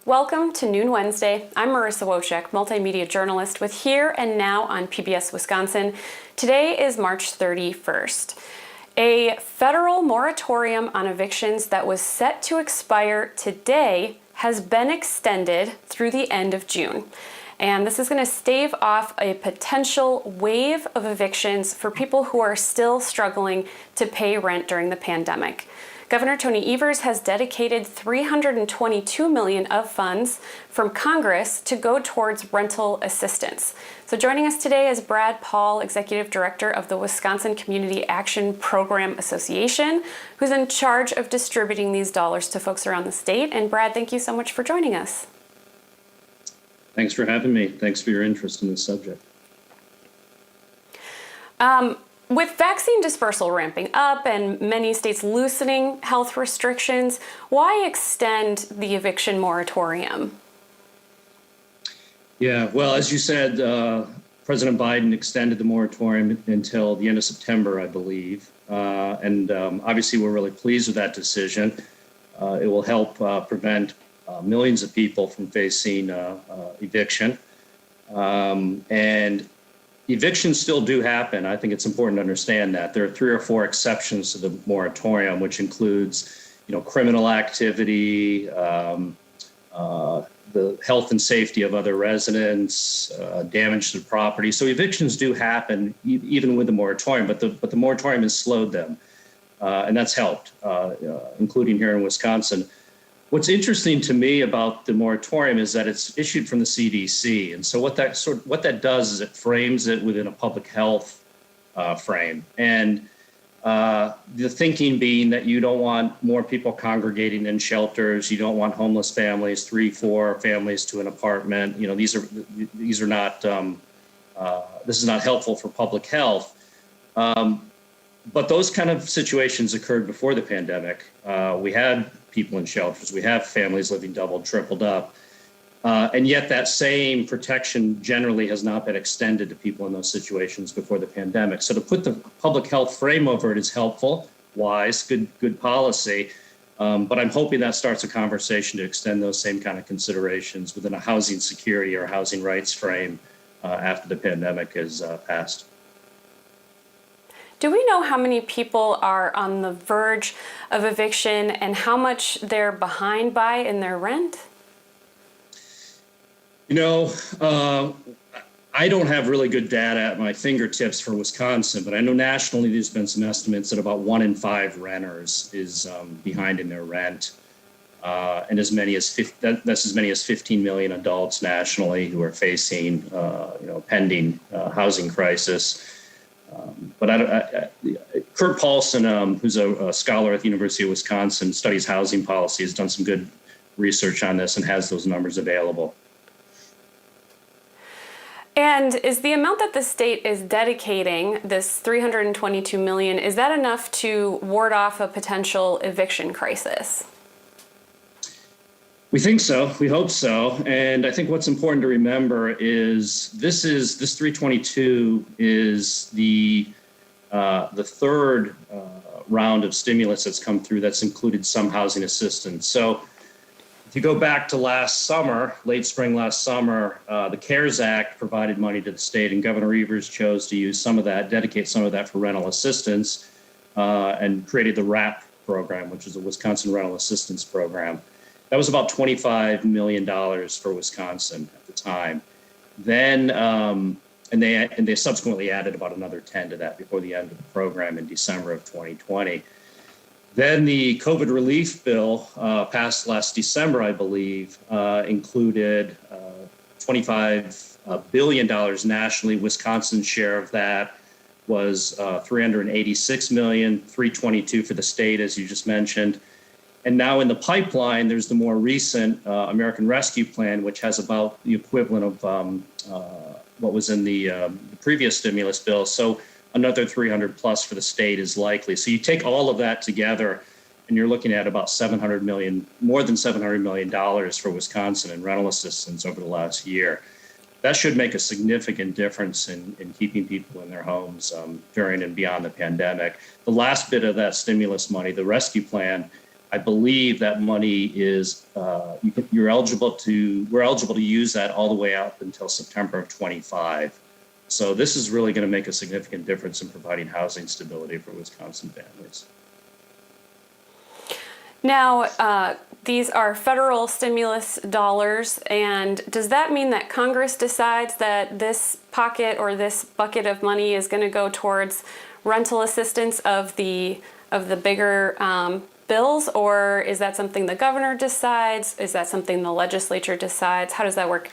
Welcome to Noon Wednesday. I'm Marissa Wojcik, multimedia journalist with Here and Now on PBS Wisconsin. Today is March 31st. A federal moratorium on evictions that was set to expire today has been extended through the end of June. And this is going to stave off a potential wave of evictions for people who are still struggling to pay rent during the pandemic. Governor Tony Evers has dedicated $322 million of funds from Congress to go towards rental assistance. So joining us today is Brad Paul, Executive Director of the Wisconsin Community Action Program Association, who's in charge of distributing these dollars to folks around the state. And Brad, thank you so much for joining us. Thanks for having me. Thanks for your interest in this subject. With vaccine dispersal ramping up and many states loosening health restrictions, why extend the eviction moratorium? Yeah, well, as you said, President Biden extended the moratorium until the end of September, I believe. And obviously, we're really pleased with that decision. It will help prevent millions of people from facing eviction. And evictions still do happen. I think it's important to understand that. There are 3 or 4 exceptions to the moratorium, which includes, criminal activity, the health and safety of other residents, damage to property. So evictions do happen even with the moratorium, but the moratorium has slowed them, and that's helped, including here in Wisconsin. What's interesting to me about the moratorium is that it's issued from the CDC. And so what that does is it frames it within a public health frame. And the thinking being that you don't want more people congregating in shelters. You don't want homeless families, 3, 4 families to an apartment. These are not, this is not helpful for public health. But those kind of situations occurred before the pandemic. We had people in shelters. We have families living doubled, tripled up. And yet that same protection generally has not been extended to people in those situations before the pandemic. So to put the public health frame over it is helpful, wise, good policy. But I'm hoping that starts a conversation to extend those same kind of considerations within a housing security or housing rights frame after the pandemic is passed. Do we know how many people are on the verge of eviction and how much they're behind by in their rent? I don't have really good data at my fingertips for Wisconsin, but I know nationally there's been some estimates that about 1 in 5 renters is behind in their rent. And as many as 15 million adults nationally who are facing, pending housing crisis. But Kurt Paulson, who's a scholar at the University of Wisconsin, studies housing policy, has done some good research on this and has those numbers available. And is the amount that the state is dedicating, this $322 million, is that enough to ward off a potential eviction crisis? We think so. We hope so. And I think what's important to remember is this 322 is the third round of stimulus that's come through that's included some housing assistance. So if you go back to last summer, late spring last summer, the CARES Act provided money to the state, and Governor Evers chose to use some of that, dedicate some of that for rental assistance, and created the RAP program, which is a Wisconsin Rental Assistance Program. That was about $25 million for Wisconsin at the time. Then, and they subsequently added about another 10 to that before the end of the program in December of 2020. Then the COVID relief bill passed last December, I believe, included $25 billion nationally. Wisconsin's share of that was $386 million, $322 for the state, as you just mentioned. And now in the pipeline, there's the more recent American Rescue Plan, which has about the equivalent of what was in the previous stimulus bill. So another 300 plus for the state is likely. So you take all of that together and you're looking at about $700 million, more than $700 million for Wisconsin in rental assistance over the last year. That should make a significant difference in keeping people in their homes during and beyond the pandemic. The last bit of that stimulus money, the rescue plan, I believe that money is we're eligible to use that all the way out until September of 25. So this is really going to make a significant difference in providing housing stability for Wisconsin families. Now, these are federal stimulus dollars, and does that mean that Congress decides that this pocket or this bucket of money is going to go towards rental assistance of the bigger bills, or is that something the governor decides? Is that something the legislature decides? How does that work?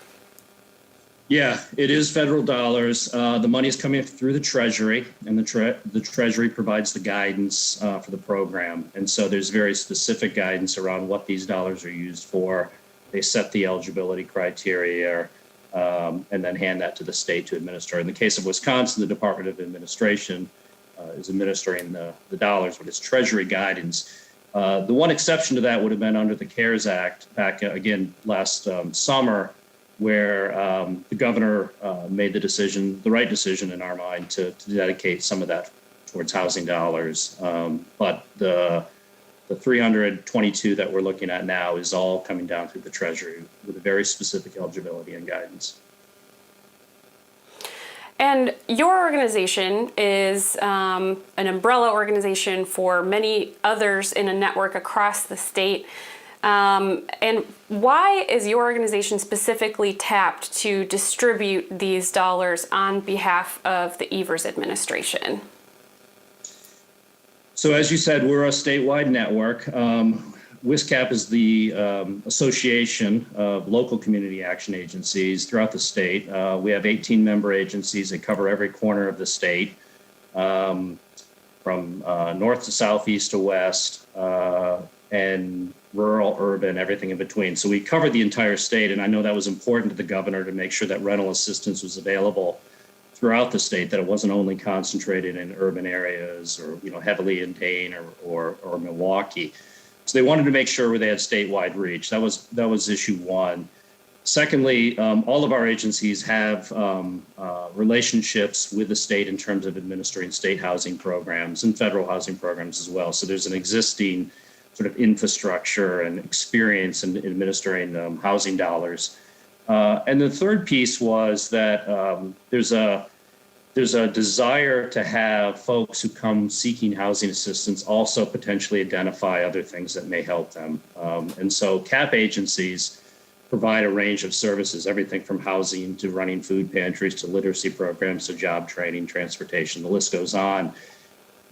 Yeah, it is federal dollars. The money is coming through the Treasury, and the Treasury provides the guidance for the program. And so there's very specific guidance around what these dollars are used for. They set the eligibility criteria and then hand that to the state to administer. In the case of Wisconsin, the Department of Administration is administering the dollars, but it's Treasury guidance. The one exception to that would have been under the CARES Act back again last summer, where the governor made the right decision in our mind to dedicate some of that towards housing dollars. But the 322 that we're looking at now is all coming down through the Treasury with a very specific eligibility and guidance. And your organization is an umbrella organization for many others in a network across the state. And why is your organization specifically tapped to distribute these dollars on behalf of the Evers administration? So as you said, we're a statewide network. WISCAP is the association of local community action agencies throughout the state. We have 18 member agencies that cover every corner of the state, from north to south, east to west, and rural, urban, everything in between. So we covered the entire state, and I know that was important to the governor to make sure that rental assistance was available throughout the state, that it wasn't only concentrated in urban areas or heavily in Dane or Milwaukee. So they wanted to make sure they had statewide reach. That was issue one. Secondly, all of our agencies have relationships with the state in terms of administering state housing programs and federal housing programs as well. So there's an existing sort of infrastructure and experience in administering housing dollars. And the third piece was that there's a desire to have folks who come seeking housing assistance also potentially identify other things that may help them. And so CAP agencies provide a range of services, everything from housing to running food pantries to literacy programs to job training, transportation, the list goes on.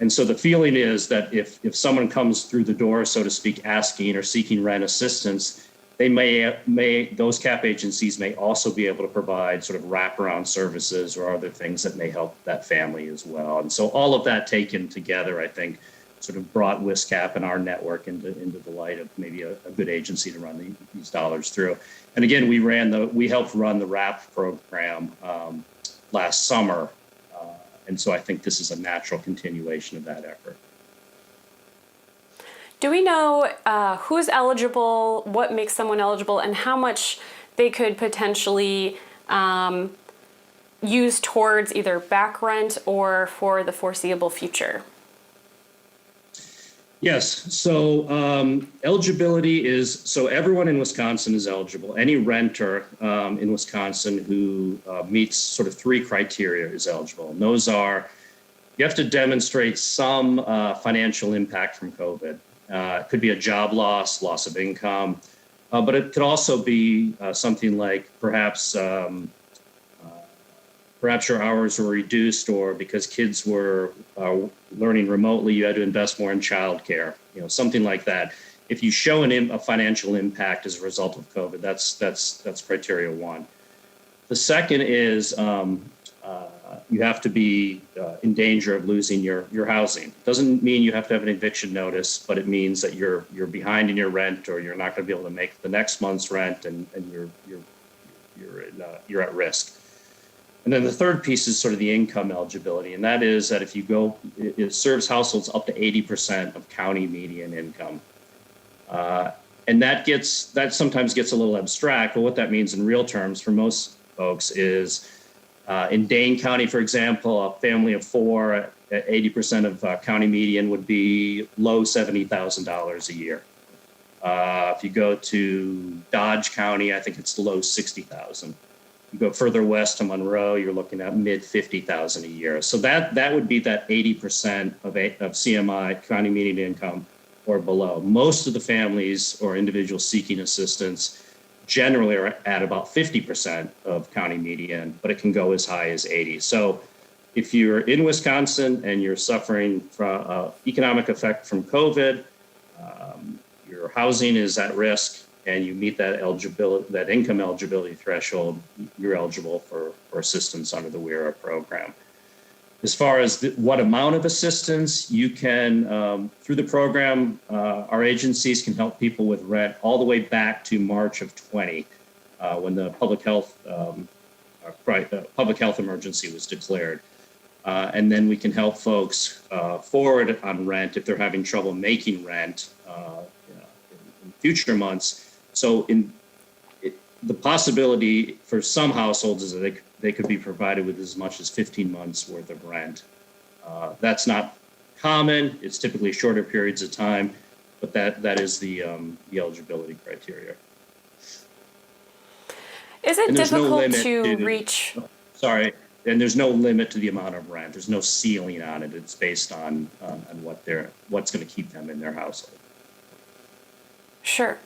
And so the feeling is that if someone comes through the door, so to speak, asking or seeking rent assistance, those CAP agencies may also be able to provide sort of wraparound services or other things that may help that family as well. And so all of that taken together, I think, sort of brought WISCAP and our network into the light of maybe a good agency to run these dollars through. And again, we helped run the WRAP program last summer. And so I think this is a natural continuation of that effort. Do we know who's eligible, what makes someone eligible, and how much they could potentially use towards either back rent or for the foreseeable future? Yes, so eligibility so everyone in Wisconsin is eligible. Any renter in Wisconsin who meets sort of three criteria is eligible. And those are, you have to demonstrate some financial impact from COVID. It could be a job loss of income, but it could also be something like perhaps your hours were reduced, or because kids were learning remotely, you had to invest more in childcare, something like that. If you show a financial impact as a result of COVID, that's criteria one. The second is you have to be in danger of losing your housing. Doesn't mean you have to have an eviction notice, but it means that you're behind in your rent, or you're not going to be able to make the next month's rent, and you're at risk. And then the third piece is sort of the income eligibility, and that is that if you go, it serves households up to 80% of county median income. And that sometimes gets a little abstract, but what that means in real terms for most folks is in Dane County, for example, a family of four at 80% of county median would be low $70,000 a year. If you go to Dodge County, I think it's low 60,000. You go further west to Monroe, you're looking at mid 50,000 a year. So that would be that 80% of CMI, county median income, or below. Most of the families or individuals seeking assistance generally are at about 50% of county median, but it can go as high as 80. So if you're in Wisconsin and you're suffering from economic effect from COVID, your housing is at risk, and you meet that income eligibility threshold, you're eligible for assistance under the WERA program. As far as what amount of assistance you can, through the program, our agencies can help people with rent all the way back to March of 20, when the public health emergency was declared. And then we can help folks forward on rent if they're having trouble making rent in future months. So the possibility for some households is that they could be provided with as much as 15 months worth of rent. That's not common. It's typically shorter periods of time, but that is the eligibility criteria. Is it difficult to reach? Sorry, and there's no limit to the amount of rent. There's no ceiling on it. It's based on what's going to keep them in their household. Sure.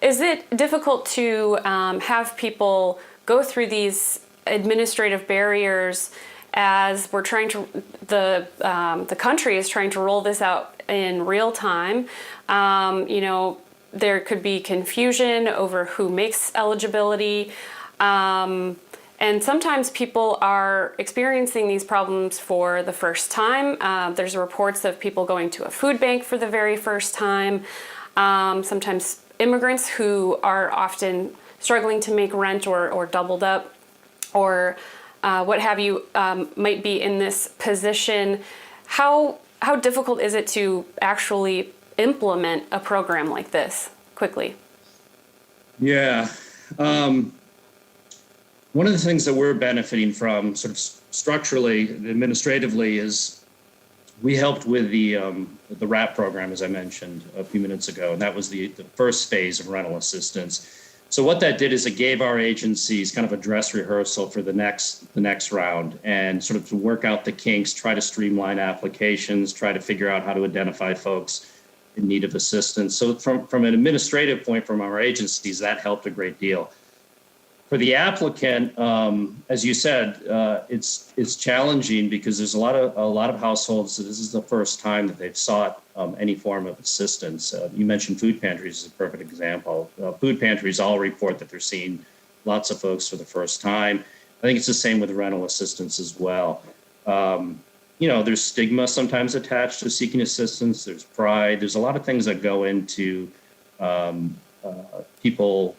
Is it difficult to have people go through these administrative barriers as we're trying to, the country is trying to roll this out in real time? There could be confusion over who makes eligibility. And sometimes people are experiencing these problems for the first time. There's reports of people going to a food bank for the very first time. Sometimes immigrants who are often struggling to make rent or doubled up or what have you might be in this position. How difficult is it to actually implement a program like this quickly? Yeah. One of the things that we're benefiting from sort of structurally, administratively, is we helped with the RAP program, as I mentioned a few minutes ago, and that was the first phase of rental assistance. So what that did is it gave our agencies kind of a dress rehearsal for the next round, and sort of to work out the kinks, try to streamline applications, try to figure out how to identify folks in need of assistance. So from an administrative point from our agencies, that helped a great deal. For the applicant, as you said, it's challenging because there's a lot of households that this is the first time that they've sought any form of assistance. You mentioned food pantries as a perfect example. Food pantries all report that they're seeing lots of folks for the first time. I think it's the same with rental assistance as well. There's stigma sometimes attached to seeking assistance. There's pride. There's a lot of things that go into people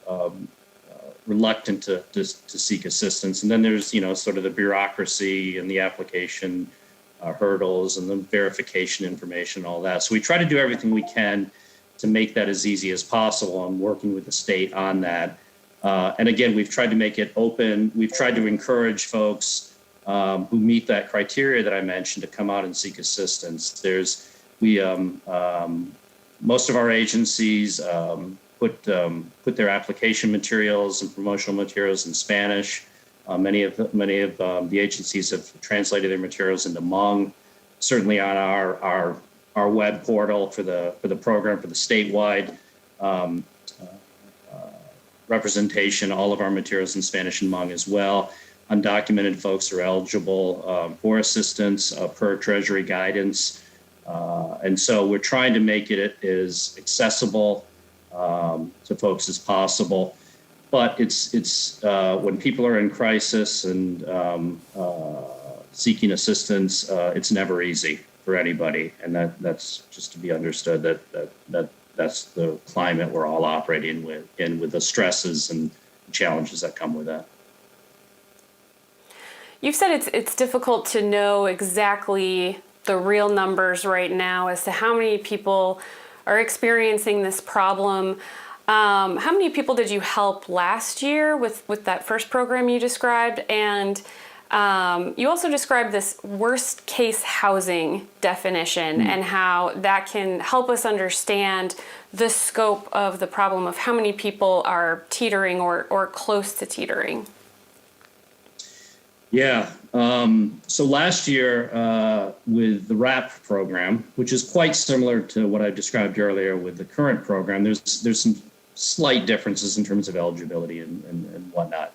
reluctant to seek assistance. And then there's, sort of the bureaucracy and the application hurdles and the verification information, all that. So we try to do everything we can to make that as easy as possible. I'm working with the state on that. And again, we've tried to make it open. We've tried to encourage folks who meet that criteria that I mentioned to come out and seek assistance. Most of our agencies put their application materials and promotional materials in Spanish. Many of the agencies have translated their materials into Hmong. Certainly on our web portal for the program, for the statewide representation, all of our materials in Spanish and Hmong as well. Undocumented folks are eligible for assistance per Treasury guidance. And so we're trying to make it as accessible to folks as possible. But it's when people are in crisis and seeking assistance, it's never easy for anybody. And that's just to be understood that's the climate we're all operating with the stresses and challenges that come with that. You've said it's difficult to know exactly the real numbers right now as to how many people are experiencing this problem. How many people did you help last year with that first program you described? And You also described this worst case housing definition and how that can help us understand the scope of the problem of how many people are teetering or close to teetering. Yeah. So last year with the RAP program, which is quite similar to what I described earlier with the current program, there's some slight differences in terms of eligibility and whatnot.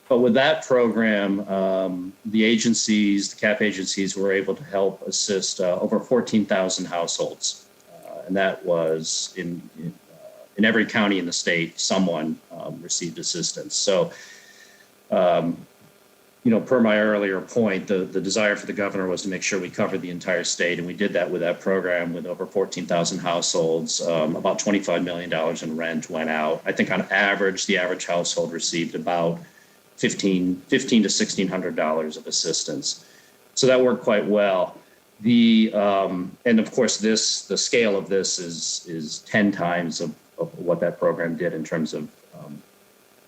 But with that program, the agencies, the CAP agencies, were able to help assist over 14,000 households. And that was in every county in the state, someone received assistance. So, per my earlier point, the desire for the governor was to make sure we covered the entire state. And we did that with that program with over 14,000 households. About $25 million in rent went out. I think on average, the average household received about $1,500 to $1,600 of assistance. So that worked quite well. And of course, the scale of this is 10 times of what that program did in terms of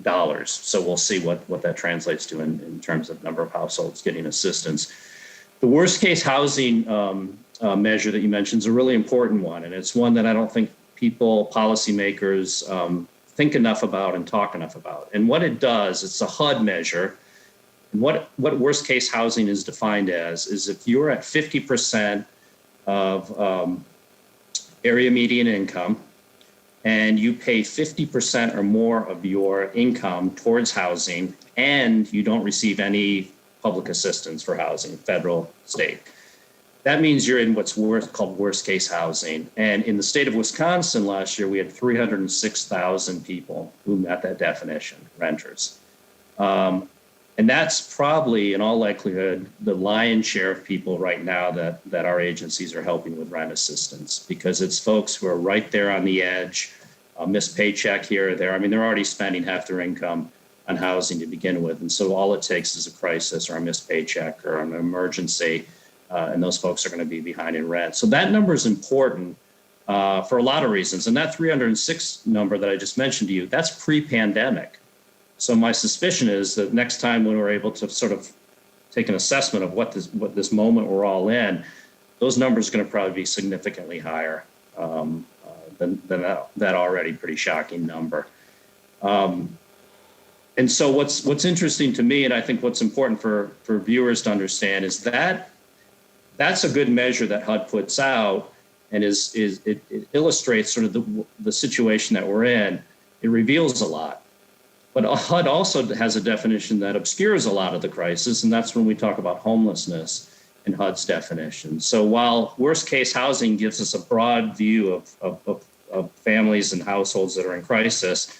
dollars. So we'll see what that translates to in terms of number of households getting assistance. The worst case housing measure that you mentioned is a really important one. And it's one that I don't think policymakers think enough about and talk enough about. And what it does, it's a HUD measure. And what worst case housing is defined as is if you're at 50% of area median income and you pay 50% or more of your income towards housing and you don't receive any public assistance for housing, federal, state. That means you're in what's called worst case housing. And in the state of Wisconsin last year, we had 306,000 people who met that definition, renters. And that's probably, in all likelihood, the lion's share of people right now that our agencies are helping with rent assistance, because it's folks who are right there on the edge, missed paycheck here or there. I mean, they're already spending half their income on housing to begin with. And so all it takes is a crisis or a missed paycheck or an emergency. And those folks are going to be behind in rent. So that number is important for a lot of reasons. And that 306 number that I just mentioned to you, that's pre-pandemic. So my suspicion is that next time when we're able to sort of take an assessment of what this moment we're all in, those numbers are going to probably be significantly higher than that already pretty shocking number. And so what's interesting to me, and I think what's important for viewers to understand, is that that's a good measure that HUD puts out, and it illustrates sort of the situation that we're in. It reveals a lot. But HUD also has a definition that obscures a lot of the crisis, and that's when we talk about homelessness in HUD's definition. So while worst case housing gives us a broad view of families and households that are in crisis,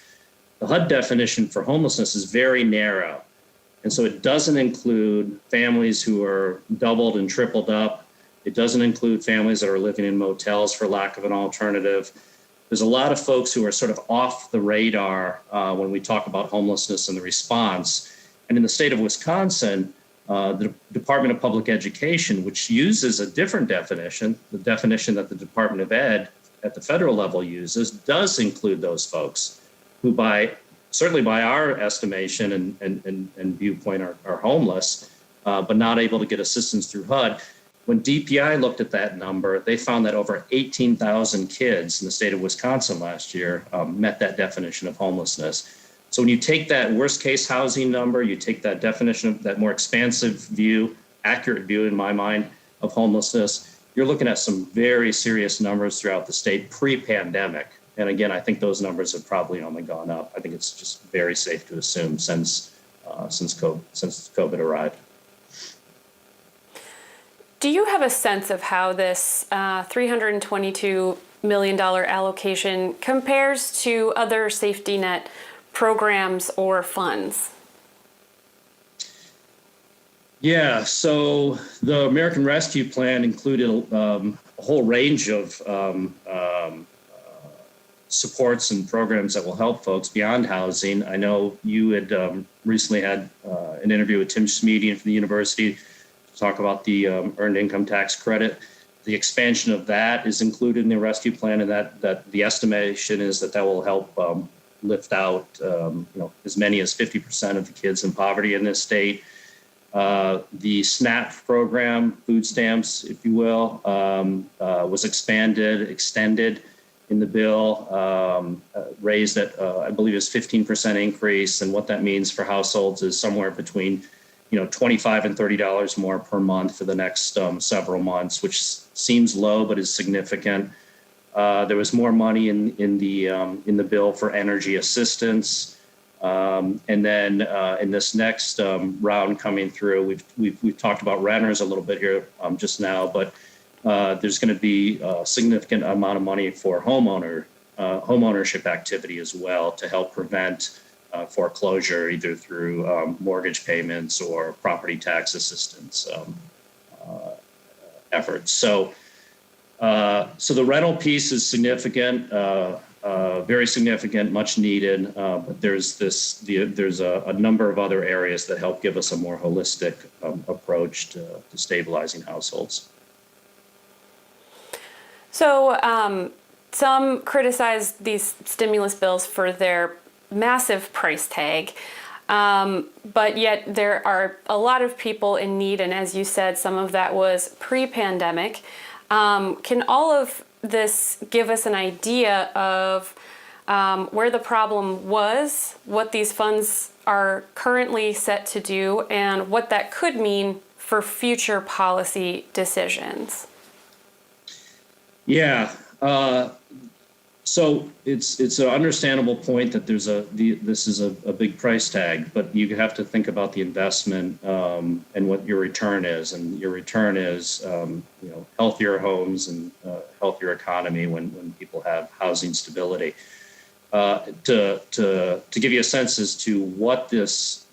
the HUD definition for homelessness is very narrow. And so it doesn't include families who are doubled and tripled up. It doesn't include families that are living in motels for lack of an alternative. There's a lot of folks who are sort of off the radar when we talk about homelessness and the response. And in the state of Wisconsin, the Department of Public Education, which uses a different definition, the definition that the Department of Ed at the federal level uses, does include those folks who certainly by our estimation and viewpoint are homeless, but not able to get assistance through HUD. When DPI looked at that number, they found that over 18,000 kids in the state of Wisconsin last year met that definition of homelessness. So when you take that worst case housing number, you take that definition of that more expansive view, accurate view in my mind of homelessness, you're looking at some very serious numbers throughout the state pre-pandemic. And again, I think those numbers have probably only gone up. I think it's just very safe to assume since COVID arrived. Do you have a sense of how this $322 million allocation compares to other safety net programs or funds? Yeah, so the American Rescue Plan included a whole range of supports and programs that will help folks beyond housing. I know you had recently had an interview with Tim Schmedian from the university to talk about the earned income tax credit. The expansion of that is included in the rescue plan, and that the estimation is that will help lift out as many as 50% of the kids in poverty in this state. The SNAP program, food stamps, if you will, was extended in the bill, raised at, I believe it's 15% increase. And what that means for households is somewhere between, $25 and $30 more per month for the next several months, which seems low, but is significant. There was more money in the bill for energy assistance. And then in this next round coming through, we've talked about renters a little bit here just now, but there's going to be a significant amount of money for homeownership activity as well to help prevent foreclosure, either through mortgage payments or property tax assistance efforts. So the rental piece is significant. Very significant, much needed, but there's a number of other areas that help give us a more holistic approach to stabilizing households. So some criticize these stimulus bills for their massive price tag, but yet there are a lot of people in need, and as you said, some of that was pre-pandemic. Can all of this give us an idea of where the problem was, what these funds are currently set to do, and what that could mean for future policy decisions? Yeah. So it's an understandable point that this is a big price tag, but you have to think about the investment and what your return is, and your return is healthier homes and healthier economy when people have housing stability. To give you a sense as to what this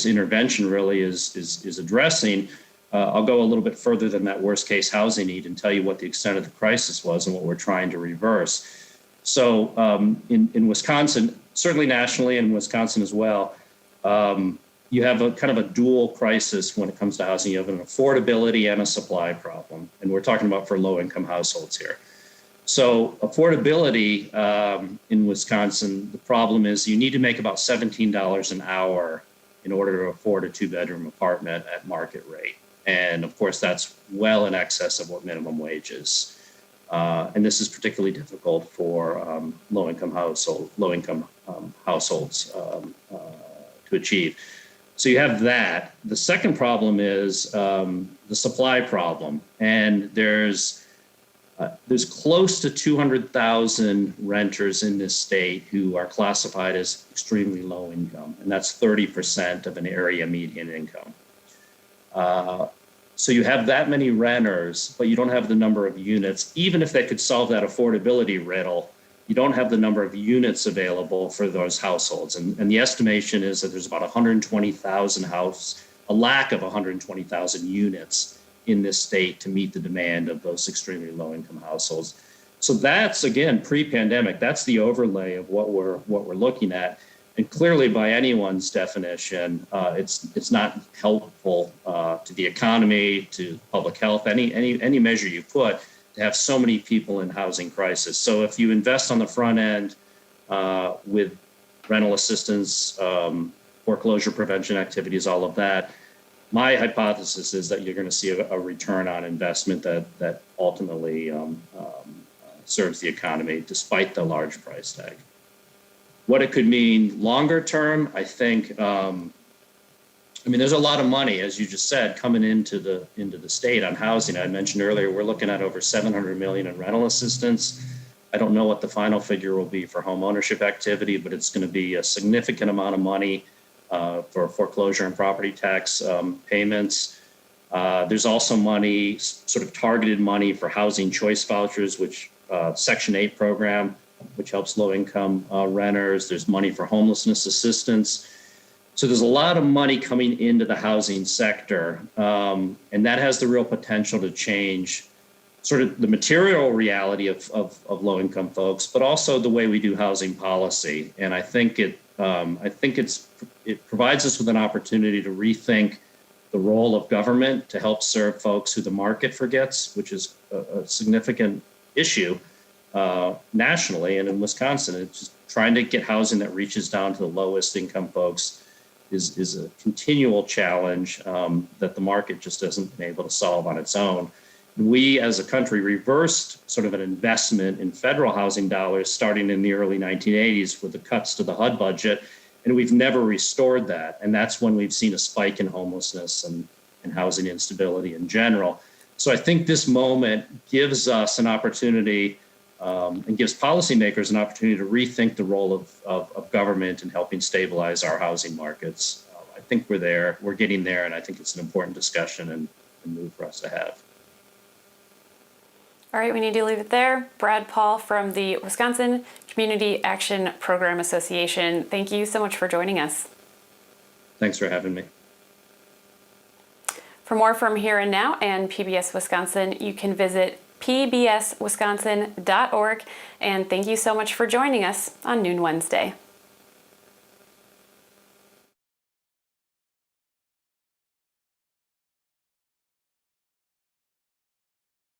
intervention really is addressing. I'll go a little bit further than that worst case housing need and tell you what the extent of the crisis was and what we're trying to reverse. So in Wisconsin, certainly nationally, and in Wisconsin as well, you have a kind of a dual crisis when it comes to housing. You have an affordability and a supply problem, and we're talking about for low-income households here. So affordability in Wisconsin, the problem is you need to make about $17 an hour in order to afford a two-bedroom apartment at market rate. And of course, that's well in excess of what minimum wage is. And this is particularly difficult for low-income households to achieve. So you have that. The second problem is the supply problem, and there's close to 200,000 renters in this state who are classified as extremely low income, and that's 30% of an area median income. So you have that many renters, but you don't have the number of units. Even if they could solve that affordability riddle, you don't have the number of units available for those households. And the estimation is that there's about a lack of 120,000 units in this state to meet the demand of those extremely low income households. So that's, again, pre-pandemic, that's the overlay of what we're looking at. And clearly, by anyone's definition, it's not helpful to the economy, to public health, any measure you put, to have so many people in housing crisis. So if you invest on the front end with rental assistance, foreclosure prevention activities, all of that, my hypothesis is that you're going to see a return on investment that ultimately serves the economy, despite the large price tag. What it could mean longer term, I think, there's a lot of money, as you just said, coming into the state on housing. I mentioned earlier, we're looking at over $700 million in rental assistance. I don't know what the final figure will be for home ownership activity, but it's going to be a significant amount of money for foreclosure and property tax payments. There's also money, sort of targeted money for housing choice vouchers, which Section 8 program, which helps low-income renters. There's money for homelessness assistance. So there's a lot of money coming into the housing sector, and that has the real potential to change sort of the material reality of low-income folks, but also the way we do housing policy. And I think it provides us with an opportunity to rethink the role of government to help serve folks who the market forgets, which is a significant issue nationally. And in Wisconsin, it's just trying to get housing that reaches down to the lowest income folks is a continual challenge that the market just hasn't been able to solve on its own. We as a country reversed sort of an investment in federal housing dollars starting in the early 1980s with the cuts to the HUD budget, and we've never restored that. And that's when we've seen a spike in homelessness and housing instability in general. So I think this moment gives us an opportunity and gives policymakers an opportunity to rethink the role of government in helping stabilize our housing markets. I think we're getting there, and I think it's an important discussion and move for us to have. All right, we need to leave it there. Brad Paul from the Wisconsin Community Action Program Association, thank you so much for joining us. Thanks for having me. For more from Here and Now and PBS Wisconsin, you can visit pbswisconsin.org. And thank you so much for joining us on Noon Wednesday.